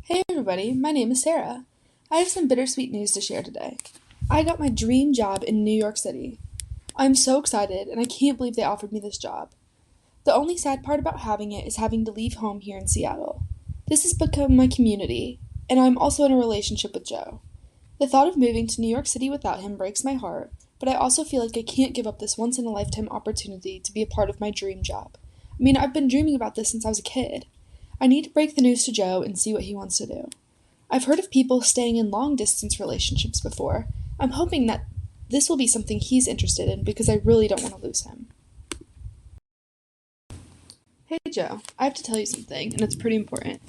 Hey everybody, my name is Sarah. I have some bittersweet news to share today. I got my dream job in New York City. I'm so excited and I can't believe they offered me this job. The only sad part about having it is having to leave home here in Seattle. This has become my community, and I'm also in a relationship with Joe. The thought of moving to New York City without him breaks my heart, but I also feel like I can't give up this once in a lifetime opportunity to be a part of my dream job. I've been dreaming about this since I was a kid. I need to break the news to Joe and see what he wants to do. I've heard of people staying in long distance relationships before. I'm hoping that this will be something he's interested in because I really don't want to lose him. Hey Joe, I have to tell you something, and it's pretty important.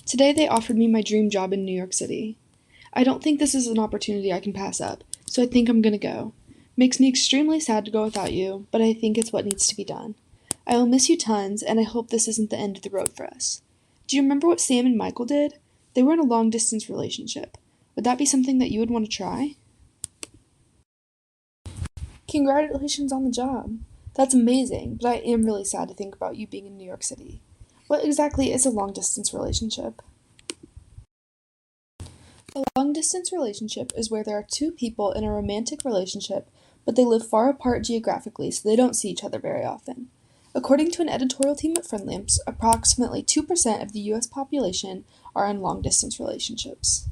Today they offered me my dream job in New York City. I don't think this is an opportunity I can pass up, so I think I'm gonna go. Makes me extremely sad to go without you, but I think it's what needs to be done. I will miss you tons, and I hope this isn't the end of the road for us. Do you remember what Sam and Michael did? They were in a long distance relationship. Would that be something that you would want to try? Congratulations on the job. That's amazing, but I am really sad to think about you being in New York City. What exactly is a long distance relationship? A long distance relationship is where there are two people in a romantic relationship, but they live far apart geographically so they don't see each other very often. According to an editorial team at Friendlamps, approximately 2% of the US population are in long distance relationships.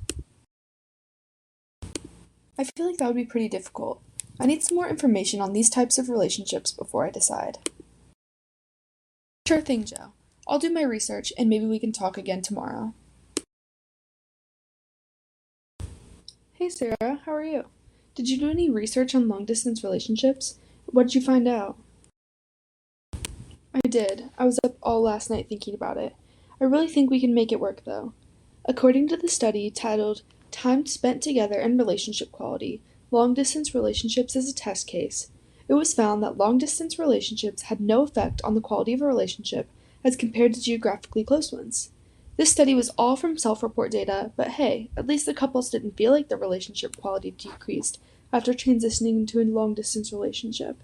I feel like that would be pretty difficult. I need some more information on these types of relationships before I decide. Sure thing, Joe. I'll do my research and maybe we can talk again tomorrow. Hey Sarah, how are you? Did you do any research on long distance relationships? What did you find out? I did. I was up all last night thinking about it. I really think we can make it work though. According to the study titled Time Spent Together and Relationship Quality, Long Distance Relationships as a Test Case, it was found that long distance relationships had no effect on the quality of a relationship as compared to geographically close ones. This study was all from self report data, but hey, at least the couples didn't feel like their relationship quality decreased after transitioning into a long distance relationship.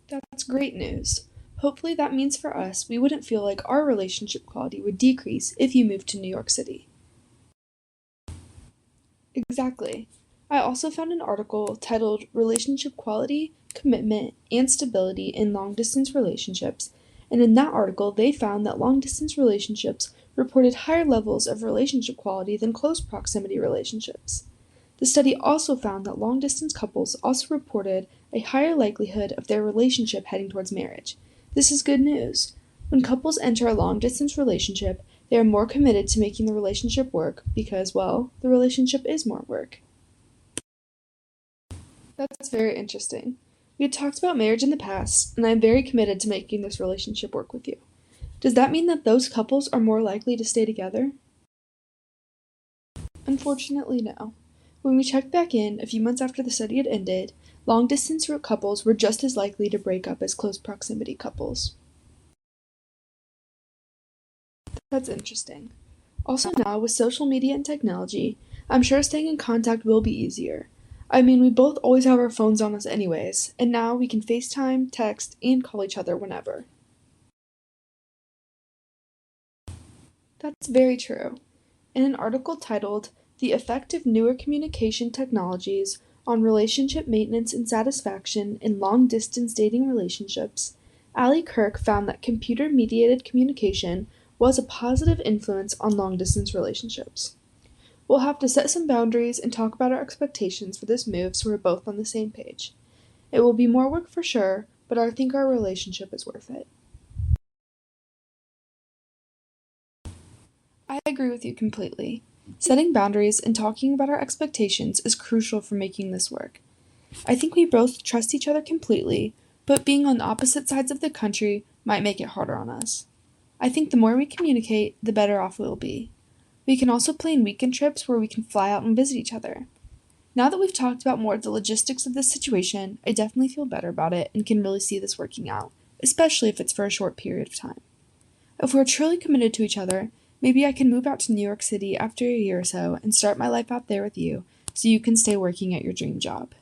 That's great news. Hopefully, that means for us we wouldn't feel like our relationship quality would decrease if you moved to New York City. Exactly. I also found an article titled Relationship Quality, Commitment, and Stability in Long Distance Relationships, and in that article, they found that long distance relationships reported higher levels of relationship quality than close proximity relationships. The study also found that long distance couples also reported a higher likelihood of their relationship heading towards marriage. This is good news. When couples enter a long distance relationship, they are more committed to making the relationship work because, well, the relationship is more work. That's very interesting. We had talked about marriage in the past, and I'm very committed to making this relationship work with you. Does that mean that those couples are more likely to stay together? Unfortunately, no. When we checked back in a few months after the study had ended, long distance couples were just as likely to break up as close proximity couples. That's interesting. Also, now with social media and technology, I'm sure staying in contact will be easier. We both always have our phones on us anyways, and now we can FaceTime, text, and call each other whenever. That's very true. In an article titled The Effect of Newer Communication Technologies on Relationship Maintenance and Satisfaction in Long Distance Dating Relationships, Ali Kirk found that computer mediated communication was a positive influence on long distance relationships. We'll have to set some boundaries and talk about our expectations for this move so we're both on the same page. It will be more work for sure, but I think our relationship is worth it. I agree with you completely. Setting boundaries and talking about our expectations is crucial for making this work. I think we both trust each other completely, but being on opposite sides of the country might make it harder on us. I think the more we communicate, the better off we'll be. We can also plan weekend trips where we can fly out and visit each other. Now that we've talked about more of the logistics of this situation, I definitely feel better about it and can really see this working out, especially if it's for a short period of time. If we're truly committed to each other, maybe I can move out to New York City after a year or so and start my life out there with you so you can stay working at your dream job.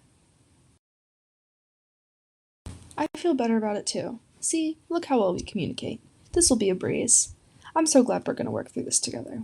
I feel better about it too. See, look how well we communicate. This will be a breeze. I'm so glad we're going to work through this together.